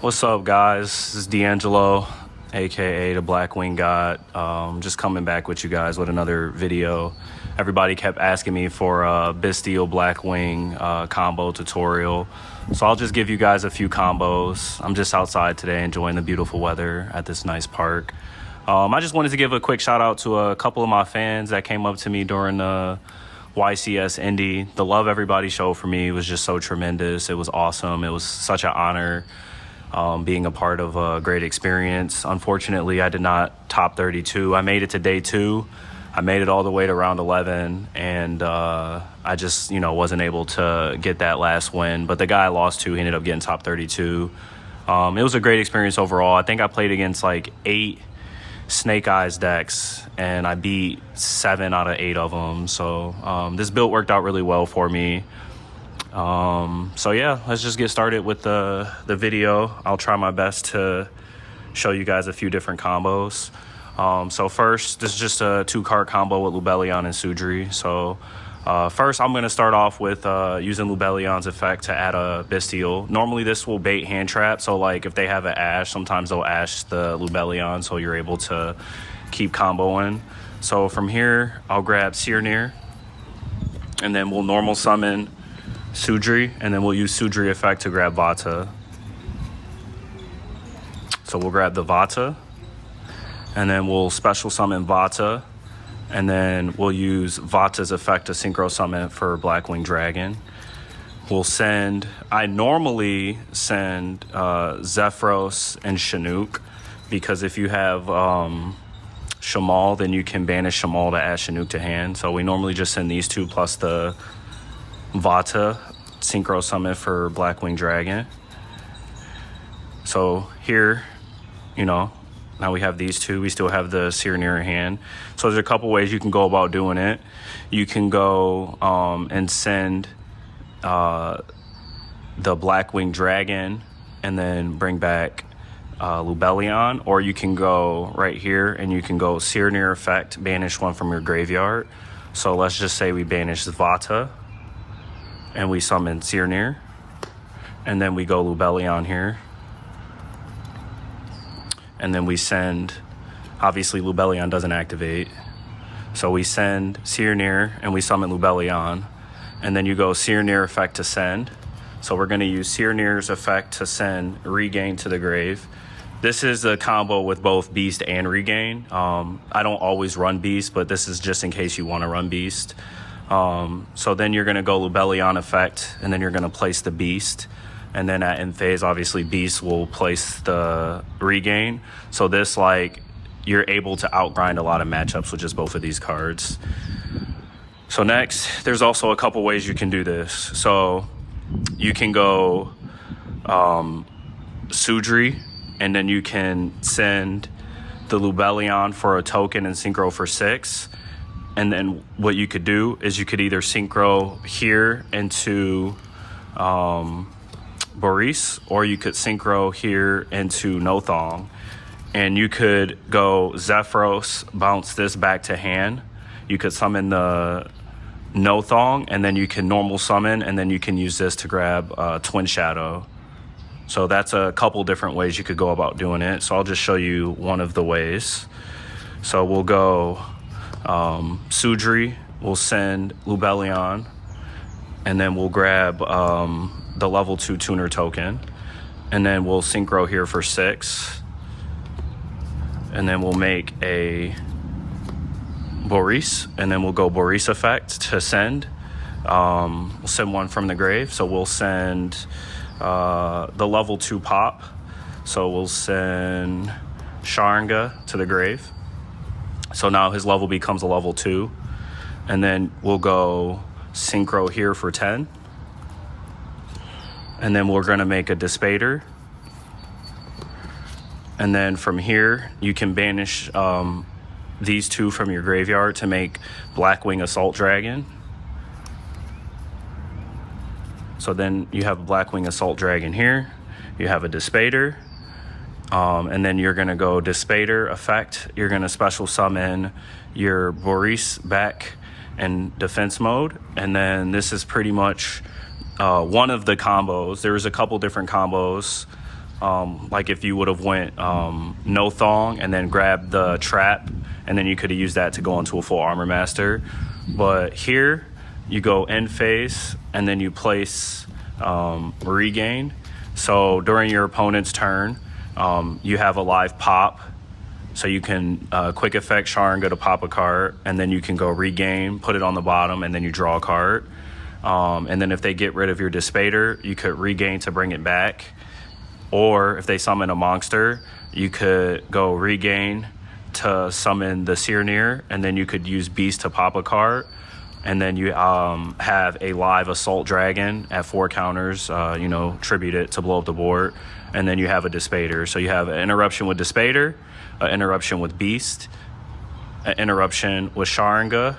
What's up, guys? This is D'Angelo, aka the Blackwing God. Just coming back with you guys with another video. Everybody kept asking me for a Bystial Blackwing combo tutorial, so I'll just give you guys a few combos. I'm just outside today enjoying the beautiful weather at this nice park. I just wanted to give a quick shout out to a couple of my fans that came up to me during the YCS Indy. The love everybody showed for me was just so tremendous. It was awesome. It was such an honor being a part of a great experience. Unfortunately, I did not top 32. I made it to day 2. I made it all the way to round 11, and I just, wasn't able to get that last win. But the guy I lost to, he ended up getting top 32. It was a great experience overall. I think I played against like 8 Snake Eyes decks, and I beat 7 out of 8 of them. So this build worked out really well for me. So yeah, let's just get started with the video. I'll try my best to show you guys a few different combos. So first, this is just a 2-card combo with Lubellion and Sudri. So first, I'm going to start off with using Lubellion's effect to add a Bystial. Normally, this will bait hand trap. So like if they have an Ash, sometimes they'll Ash the Lubellion, so you're able to keep comboing. So from here, I'll grab Sirnir, and then we'll normal summon Sudri, and then we'll use Sudri effect to grab Vata. So we'll grab the Vata, and then we'll special summon Vata, and then we'll use Vata's effect to synchro summon for Blackwing Dragon. We'll send, I normally send Zephyros and Chinook, because if you have Shamal, then you can banish Shamal to add Chinook to hand. So we normally just send these two plus the Vata synchro summon for Blackwing Dragon. So here, now we have these two. We still have the Sirnir in hand. So there's a couple ways you can go about doing it. You can go and send the Blackwing Dragon and then bring back Lubellion, or you can go right here and you can go Sirnir effect, banish one from your graveyard. So let's just say we banish Vata, and we summon Sirnir, and then we go Lubellion here, and then we send, obviously Lubellion doesn't activate, so we send Sirnir and we summon Lubellion, and then you go Sirnir effect to send. So we're going to use Sirnir's effect to send Regain to the grave. This is a combo with both Beast and Regain. I don't always run Beast, but this is just in case you want to run Beast. So then you're going to go Lubellion effect, and then you're going to place the Beast, and then at end phase, obviously Beast will place the Regain. So this, like, you're able to outgrind a lot of matchups with just both of these cards. So next, there's also a couple ways you can do this. So you can go Sudri, and then you can send the Lubellion for a token and synchro for 6. And then what you could do is you could either synchro here into Boris, or you could synchro here into Nothong. And you could go Zephyros, bounce this back to hand. You could summon the Nothong, and then you can normal summon, and then you can use this to grab Twin Shadow. So that's a couple different ways you could go about doing it. So I'll just show you one of the ways. So we'll go Sudri, we'll send Lubellion, and then we'll grab the level 2 tuner token, and then we'll synchro here for 6, and then we'll make a Boris, and then we'll go Boris effect to send. We'll send one from the grave, so we'll send the level 2 pop. So we'll send Sharanga to the grave. So now his level becomes a level 2. And then we'll go synchro here for 10. And then we're going to make a Dispater. And then from here, you can banish these two from your graveyard to make Blackwing Assault Dragon. So then you have a Blackwing Assault Dragon here. You have a Dispater. And then you're going to go Dispater effect. You're going to special summon your Boris back in defense mode. And then this is pretty much one of the combos. There's a couple different combos like if you would have went no thong and then grabbed the trap, and then you could have used that to go into a full armor master. But here you go end phase and then you place regain. So during your opponent's turn, you have a live pop, so you can quick effect Sharinga to pop a card, and then you can go regain, put it on the bottom, and then you draw a card. And then if they get rid of your Dispater, you could regain to bring it back. Or if they summon a monster, you could go regain to summon the Searneer, and then you could use Beast to pop a card. And then you have a live Assault Dragon at 4 counters, tribute it to blow up the board. And then you have a Dispater. So you have an interruption with Dispater, an interruption with Beast, an interruption with Sharinga,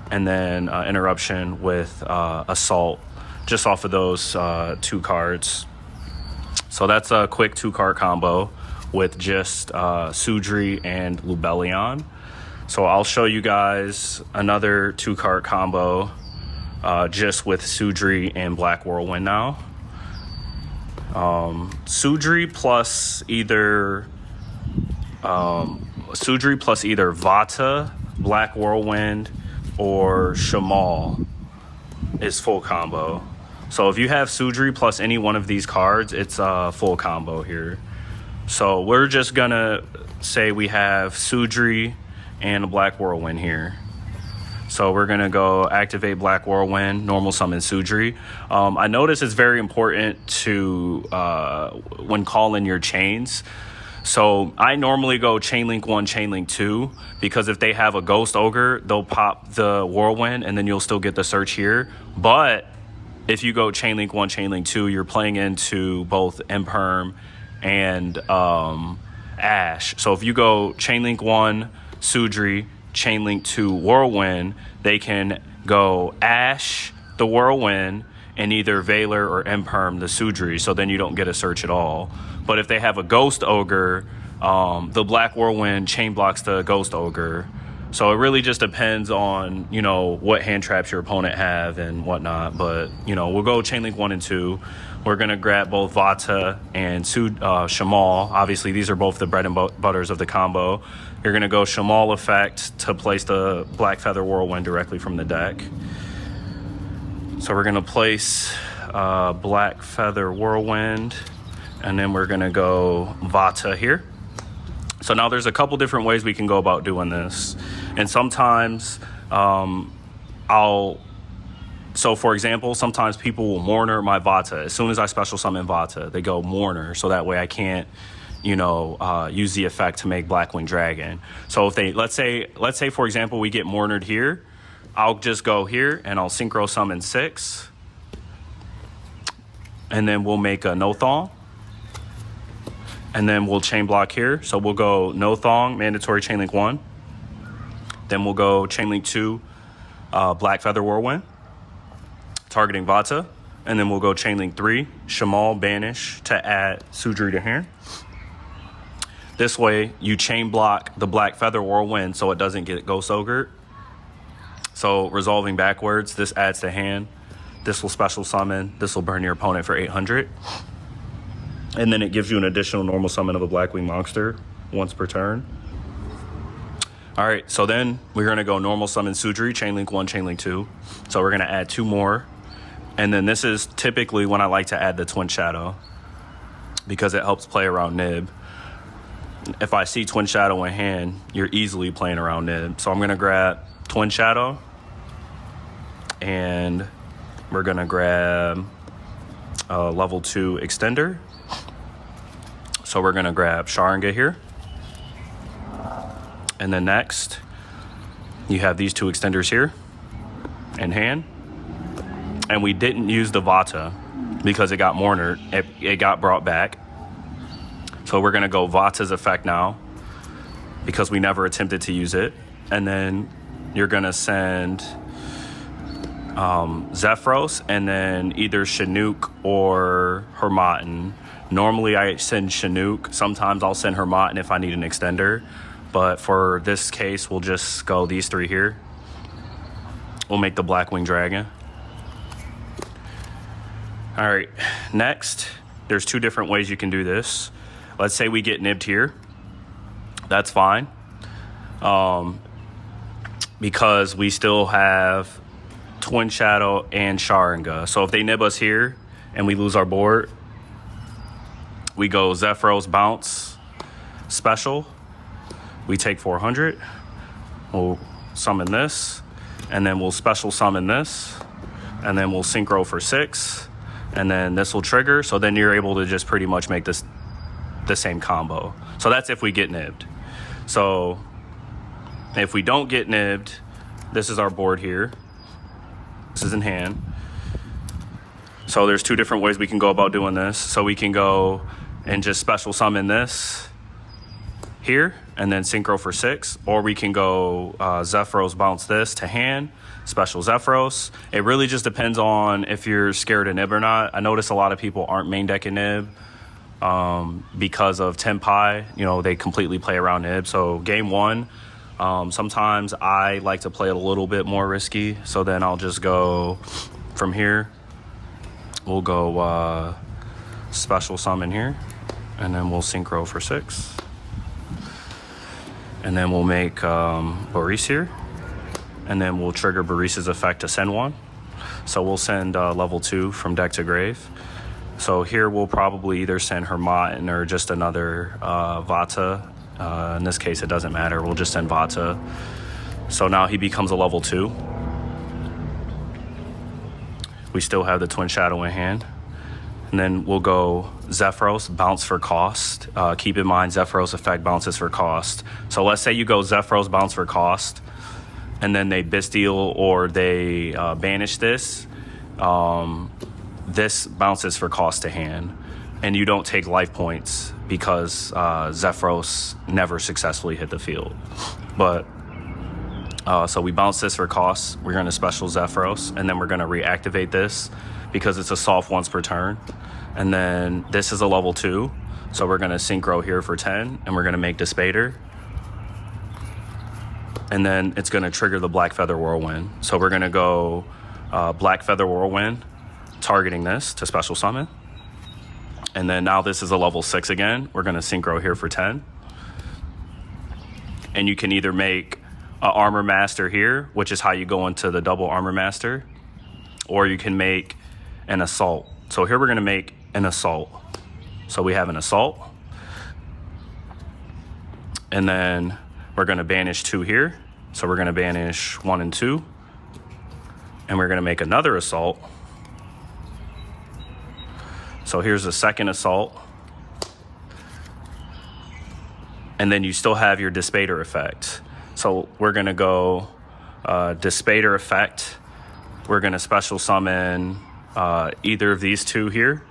and then an interruption with Assault, just off of those 2 cards. So that's a quick 2-card combo with just Sudri and Lubellion. So I'll show you guys another 2-card combo just with Sudri and Black Whirlwind now. Sudri plus either Vata, Black Whirlwind, or Shamal is full combo. So if you have Sudri plus any one of these cards, it's a full combo here. So we're just gonna say we have Sudri and a Black Whirlwind here. So we're gonna go activate Black Whirlwind, normal summon Sudri. I notice it's very important to when calling your chains. So I normally go Chain Link 1, Chain Link 2, because if they have a Ghost Ogre, they'll pop the Whirlwind and then you'll still get the search here. But if you go Chain Link 1, Chain Link 2, you're playing into both Imperm and Ash. So if you go Chain Link 1, Sudri, Chain Link 2, Whirlwind, they can go Ash, the Whirlwind, and either Valor or Imperm, the Sudri. So then you don't get a search at all. But if they have a Ghost Ogre, the Black Whirlwind chain blocks the Ghost Ogre. So it really just depends on, what hand traps your opponent have and whatnot. But, we'll go Chain Link 1 and 2. We're going to grab both Vata and Shamal. Obviously, these are both the bread and butters of the combo. You're going to go Shamal effect to place the Black Feather Whirlwind directly from the deck. So we're going to place Black Feather Whirlwind, and then we're going to go Vata here. So now there's a couple different ways we can go about doing this. And sometimes so for example, sometimes people will Mourner my Vata. As soon as I special summon Vata, they go Mourner, so that way I can't, use the effect to make Blackwing Dragon. So if they, let's say for example, we get Mournered here, I'll just go here and I'll Synchro Summon 6. And then we'll make a No Thong. And then we'll chain block here. So we'll go No Thong, mandatory Chain Link 1. Then we'll go Chain Link 2, Black Feather Whirlwind, targeting Vata. And then we'll go Chain Link 3, Shamal, banish to add Sudri to hand. This way, you chain block the Black Feather Whirlwind so it doesn't get Ghost Ogre. So resolving backwards, this adds to hand. This will special summon. This will burn your opponent for 800. And then it gives you an additional normal summon of a Blackwing monster once per turn. All right, so then we're going to go normal summon Sudri, Chain Link 1, Chain Link 2. So we're going to add 2 more. And then this is typically when I like to add the Twin Shadow, because it helps play around Nib. If I see Twin Shadow in hand, you're easily playing around Nib. So I'm going to grab Twin Shadow, and we're going to grab a level 2 extender. So we're going to grab Sharinga here. And then next, you have these 2 extenders here in hand. And we didn't use the Vata because it got Mournered. It got brought back. So we're going to go Vata's effect now because we never attempted to use it. And then you're going to send Zephyros and then either Chinook or Hermotten. Normally I send Chinook. Sometimes I'll send Hermotten if I need an extender. But for this case, we'll just go these 3 here. We'll make the Blackwing Dragon. All right, next, there's two different ways you can do this. Let's say we get nibbed here. That's fine. Because we still have Twin Shadow and Sharinga. So if they nib us here and we lose our board, we go Zephyros, bounce, special. We take 400. We'll summon this, and then we'll special summon this, and then we'll synchro for 6, and then this will trigger. So then you're able to just pretty much make this the same combo. So that's if we get nibbed. So if we don't get nibbed, this is our board here. This is in hand. So there's two different ways we can go about doing this. So we can go and just special summon this here and then synchro for 6, or we can go Zephyros, bounce this to hand, special Zephyros. It really just depends on if you're scared of nib or not. I notice a lot of people aren't main decking nib because of Tenpai. You know, they completely play around nib. So game 1, sometimes I like to play it a little bit more risky. So then I'll just go from here. We'll go special summon here, and then we'll synchro for 6. And then we'll make Boris here, and then we'll trigger Boris's effect to send 1. So we'll send level 2 from deck to grave. So here we'll probably either send Hermatin or just another Vata. In this case, it doesn't matter. We'll just send Vata. So now he becomes a level 2. We still have the Twin Shadow in hand. And then we'll go Zephyros, bounce for cost. Keep in mind, Zephyros effect bounces for cost. So let's say you go Zephyros, bounce for cost, and then they Bystial or they banish this. This bounces for cost to hand, and you don't take life points because Zephyros never successfully hit the field. But so we bounce this for cost. We're going to special Zephyros, and then we're going to reactivate this because it's a soft once per turn. And then this is a level 2. So we're going to synchro here for 10, and we're going to make Despater. And then it's going to trigger the Black Feather Whirlwind. So we're going to go Black Feather Whirlwind, targeting this to special summon. And then now this is a level 6 again. We're going to synchro here for 10. And you can either make an Armor Master here, which is how you go into the double Armor Master, or you can make an Assault. So here we're going to make an Assault. So we have an Assault. And then we're going to banish 2 here. So we're going to banish 1 and 2. And we're going to make another Assault. So here's a second Assault. And then you still have your Despater effect. So we're going to go Despater effect. We're going to special summon either of these two here.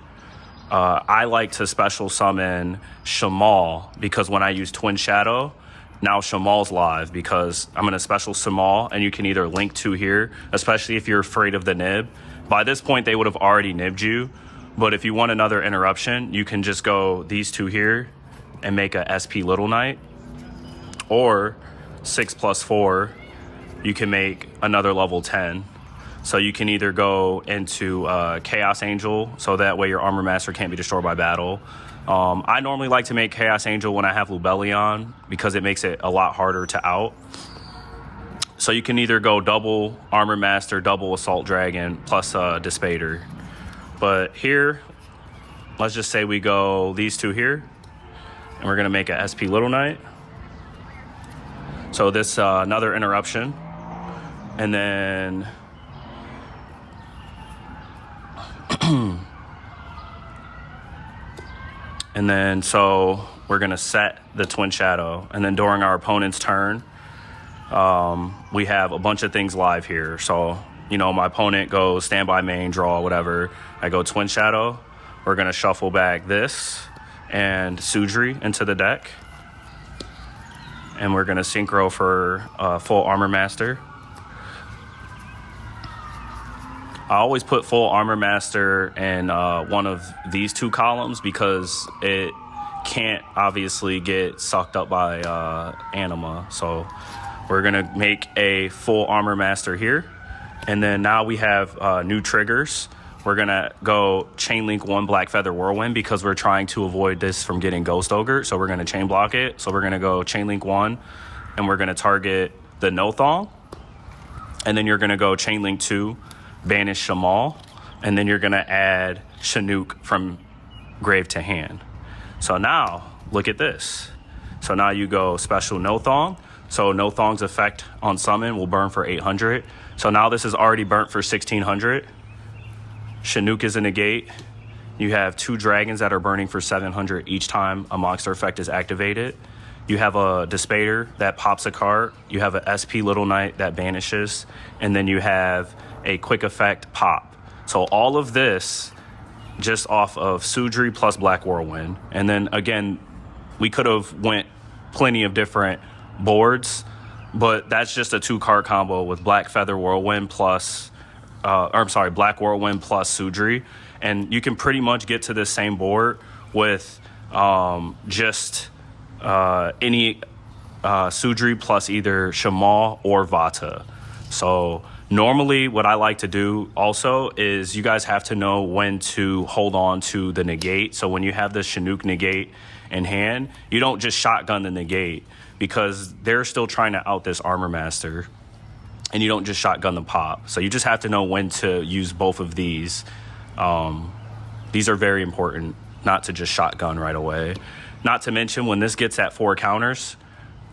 I like to special summon Shamal because when I use Twin Shadow, now Shamal's live because I'm going to special Shamal, and you can either link 2 here, especially if you're afraid of the nib. By this point, they would have already nibbed you. But if you want another interruption, you can just go these 2 here and make a SP Little Knight. Or 6+4, you can make another level 10. So you can either go into Chaos Angel, so that way your Armor Master can't be destroyed by battle. I normally like to make Chaos Angel when I have Lubellion because it makes it a lot harder to out. So you can either go double Armor Master, double Assault Dragon, plus Despater. But here, let's just say we go these 2 here, and we're going to make a SP Little Knight. So this another interruption, and then and then so we're gonna set the Twin Shadow, and then during our opponent's turn, we have a bunch of things live here. So you know, my opponent goes standby main, draw, whatever. I go Twin Shadow. We're gonna shuffle back this and Sudri into the deck. And we're going to synchro for full Armor Master. I always put full Armor Master in one of these 2 columns because it can't obviously get sucked up by Anima. So we're going to make a full Armor Master here. And then now we have new triggers. we're gonna go chain link 1 Black Feather Whirlwind because we're trying to avoid this from getting Ghost Ogre. So we're gonna chain block it. So we're gonna go chain link 1 and we're gonna target the No Thong. And then you're gonna go chain link 2, banish Shamal. And then you're gonna add Chinook from grave to hand. So now look at this. So now you go special No Thong. So No Thong's effect on summon will burn for 800. So now this is already burnt for 1600. Chinook is a negate. You have 2 dragons that are burning for 700 each time a monster effect is activated. You have a Despater that pops a card. You have a SP Little Knight that banishes. And then you have a quick effect pop. So all of this just off of Sudri plus Black Whirlwind. And then again, we could have went plenty of different boards, but that's just a 2-card combo with Black Feather Whirlwind plus Black Whirlwind plus Sudri, and you can pretty much get to the same board with just any Sudri plus either Shamal or Vata. So normally what I like to do also is you guys have to know when to hold on to the negate. So when you have the Chinook negate in hand, you don't just shotgun the negate because they're still trying to out this Armor Master, and you don't just shotgun the pop. So you just have to know when to use both of these. These are very important, not to just shotgun right away. Not to mention when this gets at 4 counters,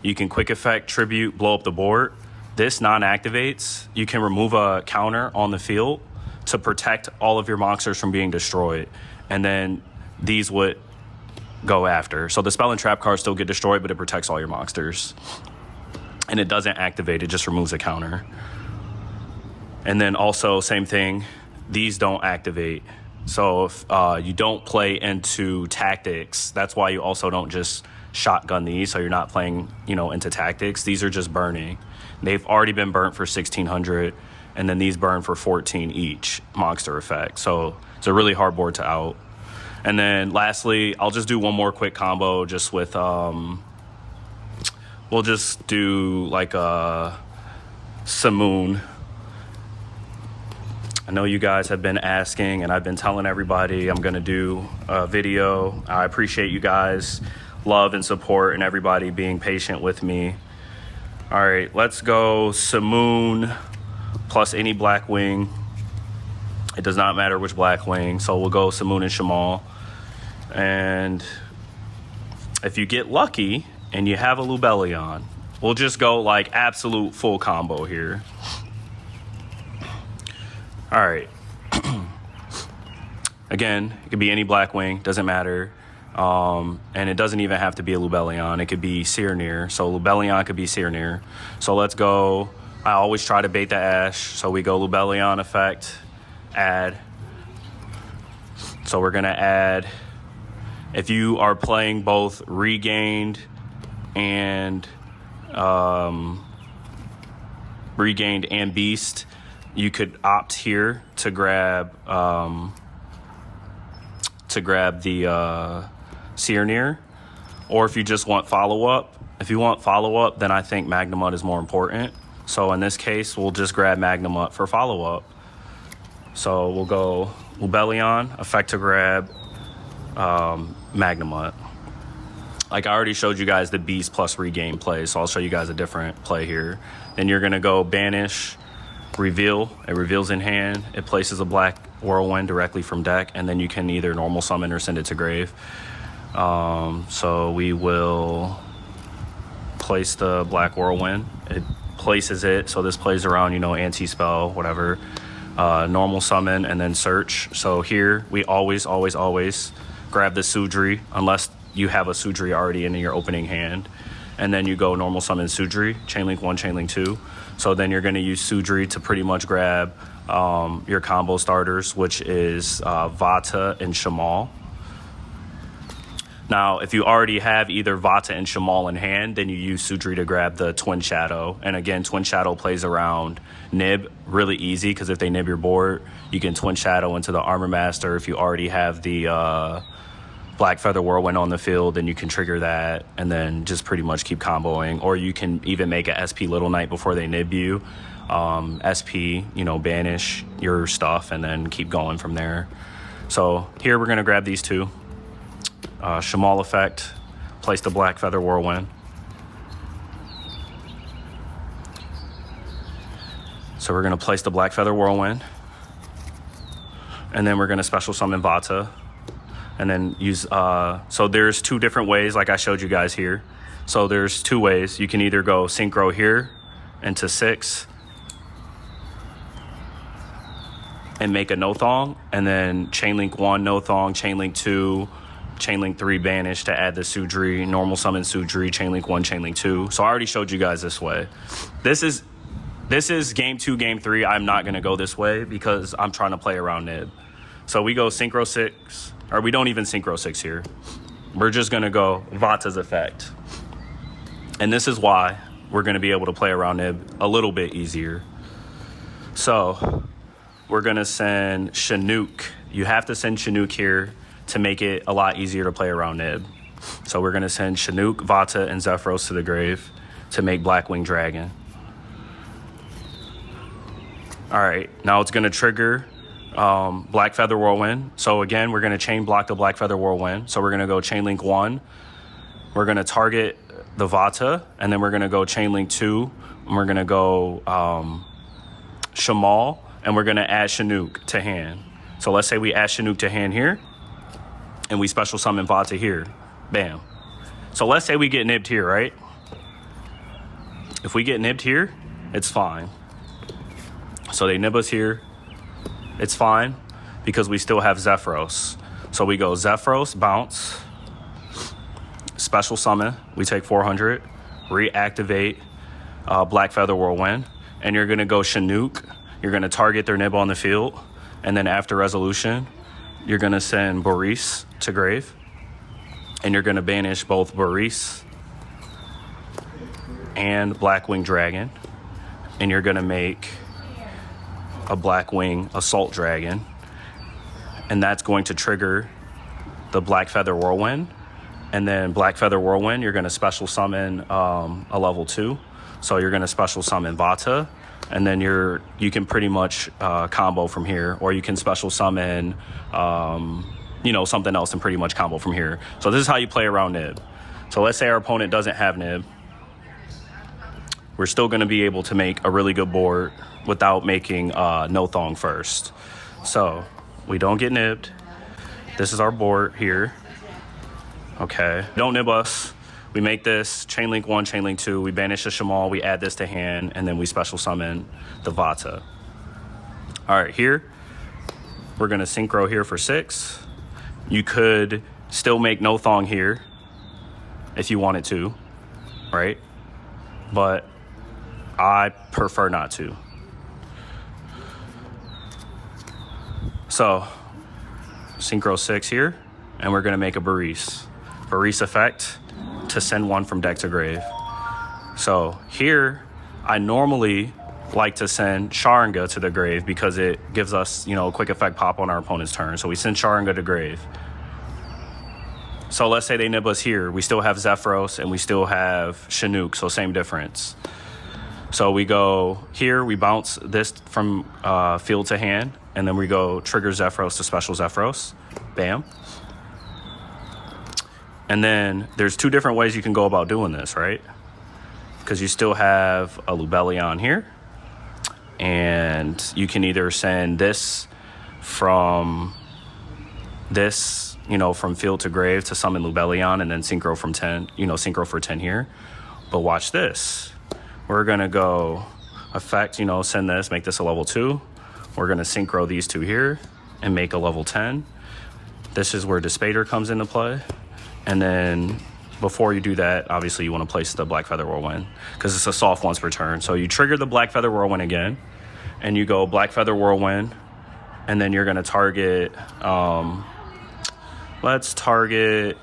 you can quick effect, tribute, blow up the board. This non-activates. You can remove a counter on the field to protect all of your monsters from being destroyed. And then these would go after. So the spell and trap cards still get destroyed, but it protects all your monsters. And it doesn't activate, it just removes a counter. And then also, same thing, these don't activate. So if you don't play into tactics, that's why you also don't just shotgun these, so you're not playing, into tactics. These are just burning. They've already been burnt for 1600, and then these burn for 14 each monster effect. So it's a really hard board to out. And then lastly, I'll just do one more quick combo just with, we'll just do like a Simoon. I know you guys have been asking, and I've been telling everybody I'm gonna do a video. I appreciate you guys' love and support and everybody being patient with me. All right, let's go Simoon plus any Blackwing. It does not matter which Blackwing, so we'll go Simoon and Shamal. And if you get lucky and you have a Lubellion, we'll just go like absolute full combo here. All right. Again, it could be any Blackwing, doesn't matter. And it doesn't even have to be a Lubellion. It could be Searneer. So Lubellion could be Searneer. So let's go. I always try to bait the Ash. So we go Lubellion effect, add. So we're going to add, if you are playing both Regained and Beast, you could opt here to grab the Searneer, or if you just want follow-up. If you want follow-up, then I think Magnamut is more important. So in this case, we'll just grab Magnamut for follow-up. So we'll go Lubellion, effect to grab Magnamut. Like I already showed you guys the Beast plus Regain play, so I'll show you guys a different play here. Then you're gonna go Banish, Reveal. It reveals in hand. It places a Black Whirlwind directly from deck, and then you can either normal summon or send it to grave. So we will place the Black Whirlwind. It places it, so this plays around, anti-spell, whatever. Normal summon and then search. So here we always grab the Sudri, unless you have a Sudri already in your opening hand. And then you go normal summon Sudri, chainlink 1, chainlink 2. So then you're going to use Sudri to pretty much grab your combo starters, which is Vata and Shamal. Now, if you already have either Vata and Shamal in hand, then you use Sudri to grab the Twin Shadow. And again, Twin Shadow plays around Nib really easy, because if they nib your board, you can Twin Shadow into the Armor Master if you already have the Black Feather Whirlwind on the field, then you can trigger that and then just pretty much keep comboing. Or you can even make a SP Little Knight before they nib you. SP, you know, banish your stuff and then keep going from there. So here we're going to grab these two. Shamal effect, place the Black Feather Whirlwind. So we're going to place the Black Feather Whirlwind. And then we're going to special summon Vata. And then use, so there's two different ways like I showed you guys here. So there's two ways. You can either go synchro here into 6 and make a no thong, and then chain link 1 no thong, chain link 2, chain link 3 banish to add the Sudri, normal summon Sudri, chain link 1, chain link 2. So I already showed you guys this way. This is game 2, game 3. I'm not gonna go this way because I'm trying to play around nib. So we go synchro 6, or we don't even synchro 6 here. We're just gonna go Vata's effect. And this is why we're gonna be able to play around nib a little bit easier. So we're gonna send Chinook. You have to send Chinook here to make it a lot easier to play around nib. So we're gonna send Chinook, Vata, and Zephyros to the grave to make Blackwing Dragon. All right, now it's gonna trigger Black Feather Whirlwind. So again, we're gonna chain block the Black Feather Whirlwind. So we're gonna go chain link 1. We're gonna target the Vata, and then we're gonna go chain link 2, and we're gonna go Shamal, and we're gonna add Chinook to hand. So let's say we add Chinook to hand here, and we special summon Vata here. Bam. So let's say we get nibbed here, right? If we get nibbed here, it's fine. So they nib us here. It's fine because we still have Zephyros. So we go Zephyros, bounce, special summon. We take 400, reactivate Black Feather Whirlwind, and you're gonna go Chinook. You're gonna target their nib on the field, and then after resolution, you're gonna send Boris to grave, and you're gonna banish both Boris and Blackwing Dragon, and you're gonna make a Blackwing Assault Dragon, and that's going to trigger the Black Feather Whirlwind. And then Black Feather Whirlwind, you're going to special summon a level 2. So you're going to special summon Vata, and then you can pretty much combo from here, or you can special summon you know, something else and pretty much combo from here. So this is how you play around nib. So let's say our opponent doesn't have nib. We're still going to be able to make a really good board without making no thong first. So we don't get nibbed. This is our board here. Okay, don't nib us. We make this chain link 1, chain link 2. We banish the Shamal. We add this to hand, and then we special summon the Vata. All right, here we're gonna synchro here for 6. You could still make no thong here if you wanted to, right? But I prefer not to. So synchro 6 here, and we're gonna make a Boris effect to send 1 from deck to grave. So here I normally like to send Sharinga to the grave because it gives us, you know, a quick effect pop on our opponent's turn. So we send Sharinga to grave. So let's say they nib us here. We still have Zephyros and we still have Chinook, so same difference. So we go here, we bounce this from field to hand, and then we go trigger Zephyros to special Zephyros. Bam. And then there's 2 different ways you can go about doing this, right? Because you still have a Lubellion here, and you can either send this from this, you know, from field to grave to summon Lubellion, and then synchro from 10, you know, synchro for 10 here. But watch this. We're gonna go effect, you know, send this, make this a level 2. We're gonna synchro these 2 here and make a level 10. This is where Dispater comes into play. And then before you do that, obviously you want to place the Black Feather Whirlwind because it's a soft once per turn. So you trigger the Black Feather Whirlwind again, and you go Black Feather Whirlwind, and then you're going to target, let's target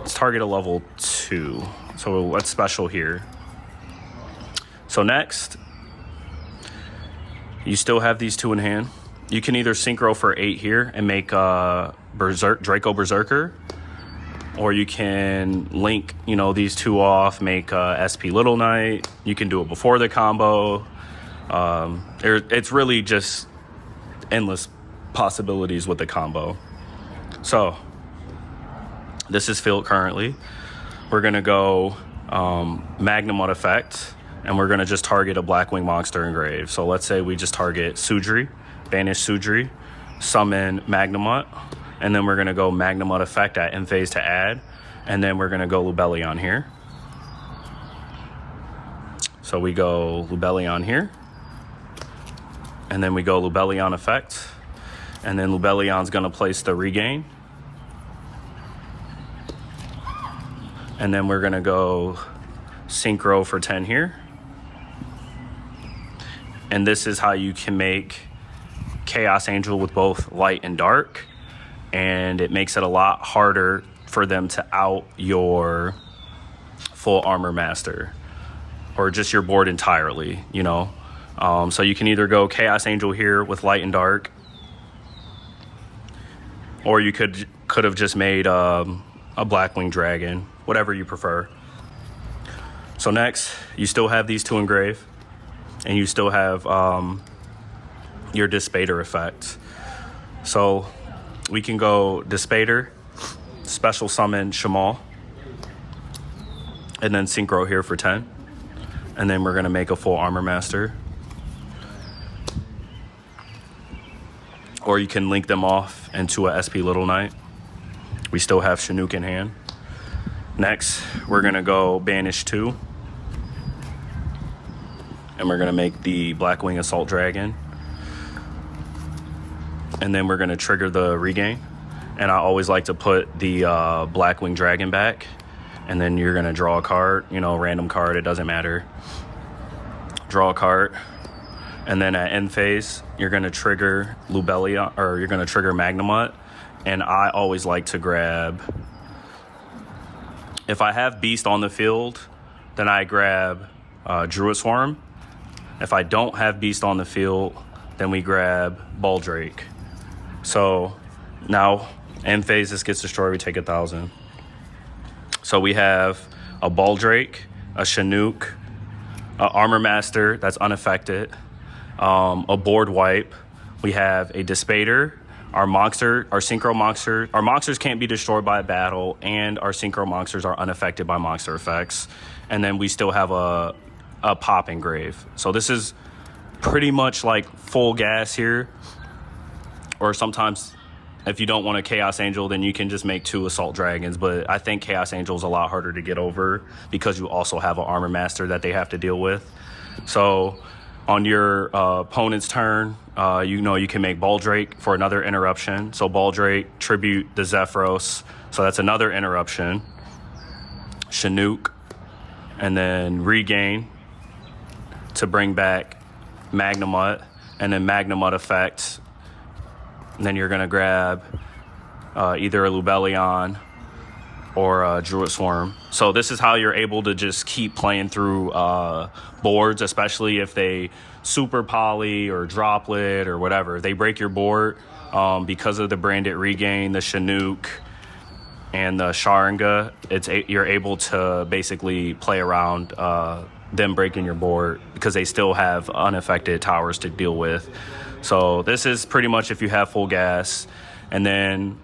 a level 2. So let's special here. So next, you still have these 2 in hand. You can either synchro for 8 here and make Draco Berserker, or you can link, you know, these two off, make SP Little Knight. You can do it before the combo. It's really just endless possibilities with the combo. So this is filled currently. We're gonna go Magnemite effect, and we're gonna just target a Blackwing monster engrave. So let's say we just target Sudri, banish Sudri, summon Magnemite, and then we're gonna go Magnemite effect at end phase to add, and then we're gonna go Lubellion here. So we go Lubellion here, and then we go Lubellion effect, and then Lubellion's gonna place the regain, and then we're gonna go Synchro for 10 here. And this is how you can make Chaos Angel with both light and dark, and it makes it a lot harder for them to out your full armor master or just your board entirely, you know. So you can either go Chaos Angel here with light and dark, or you could have just made a Blackwing dragon, whatever you prefer. So next, you still have these two engrave, and you still have your Dispater effect. So we can go Dispater, special summon Shamal, and then Synchro here for 10. And then we're gonna make a full armor master. Or you can link them off into a SP Little Knight. We still have Chinook in hand. Next, we're gonna go banish 2. And we're gonna make the Blackwing Assault Dragon. And then we're gonna trigger the regain. And I always like to put the Blackwing Dragon back. And then you're gonna draw a card, you know, random card, it doesn't matter. Draw a card. And then at end phase, you're gonna trigger Lubellion, or you're gonna trigger Magnemite. And I always like to grab, if I have Beast on the field, then I grab Druid Swarm. If I don't have Beast on the field, then we grab Baldrake. So now end phase, this gets destroyed, we take 1,000. So we have a Baldrake, a Chinook, a Armor Master that's unaffected, a board wipe. We have a Dispater, our monster, our synchro monster. Our monsters can't be destroyed by a battle, and our synchro monsters are unaffected by monster effects. And then we still have a pop engrave. So this is pretty much like full gas here. Or sometimes if you don't want a Chaos Angel, then you can just make 2 Assault Dragons. But I think Chaos Angel is a lot harder to get over because you also have an Armor Master that they have to deal with. So on your opponent's turn, you know, you can make Baldrake for another interruption. So Baldrake, tribute the Zephyros. So that's another interruption. Chinook, and then regain to bring back Magnemite, and then Magnemite effect. And then you're gonna grab either a Lubellion or a Druid Swarm. So this is how you're able to just keep playing through boards, especially if they super poly or droplet or whatever. If they break your board because of the branded regain, the Chinook, and the Sharinga, you're able to basically play around them breaking your board because they still have unaffected towers to deal with. So this is pretty much if you have full gas. And then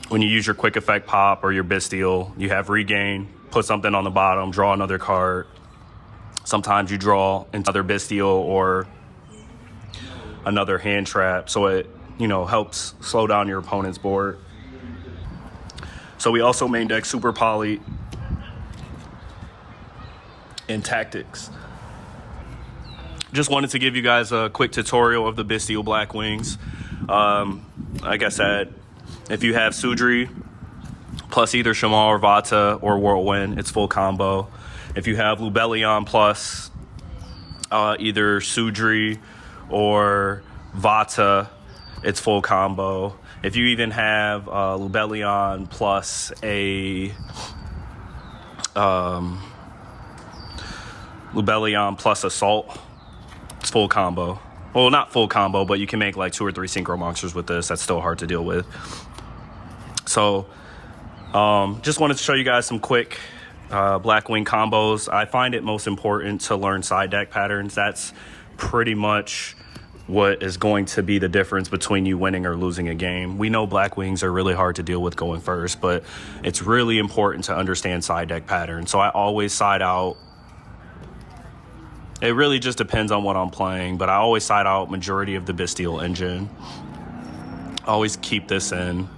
when you use your quick effect pop or your Bystial, you have regain, put something on the bottom, draw another card. Sometimes you draw another Bystial or another hand trap, so it, you know, helps slow down your opponent's board. So we also main deck Super Poly and Tactics. Just wanted to give you guys a quick tutorial of the Bystial Blackwings. Like I said, if you have Sudri plus either Shamal or Vata or Whirlwind, it's full combo. If you have Lubellion plus either Sudri or Vata, it's full combo. If you even have Lubellion plus a Lubellion plus Assault, it's full combo. Well, not full combo, but you can make like 2 or 3 synchro monsters with this. That's still hard to deal with. So just wanted to show you guys some quick Blackwing combos. I find it most important to learn side deck patterns. That's pretty much what is going to be the difference between you winning or losing a game. We know Blackwings are really hard to deal with going first, but it's really important to understand side deck patterns. So I always side out. It really just depends on what I'm playing, but I always side out majority of the Bystial engine. Always keep this in.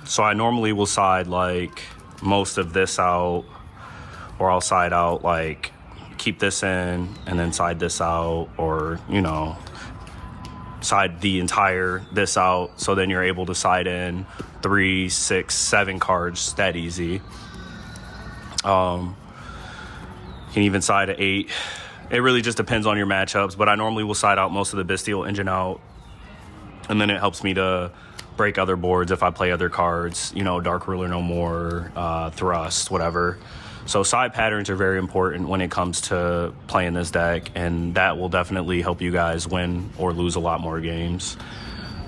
So I normally will side like most of this out, or I'll side out like keep this in and then side this out, or, you know, side the entire this out. So then you're able to side in 3, 6, 7 cards that easy. You can even side a 8. It really just depends on your matchups, but I normally will side out most of the Bystial engine out, and then it helps me to break other boards if I play other cards, you know, Dark Ruler No More, Thrust, whatever. So side patterns are very important when it comes to playing this deck, and that will definitely help you guys win or lose a lot more games.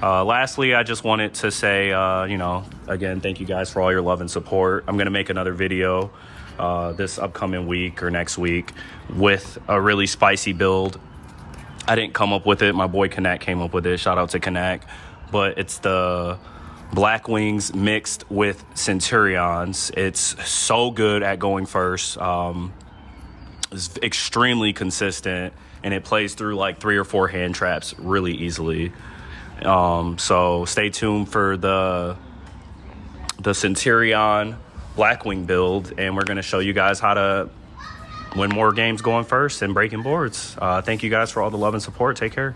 Lastly, I just wanted to say, you know, again, thank you guys for all your love and support. I'm going to make another video this upcoming week or next week with a really spicy build. I didn't come up with it. My boy Kanak came up with it. Shout out to Kanak. But it's the Blackwings mixed with Centurions. It's so good at going first. It's extremely consistent, and it plays through like 3 or 4 hand traps really easily. So stay tuned for the Centurion Blackwing build, and we're going to show you guys how to win more games going first and breaking boards. Thank you guys for all the love and support. Take care.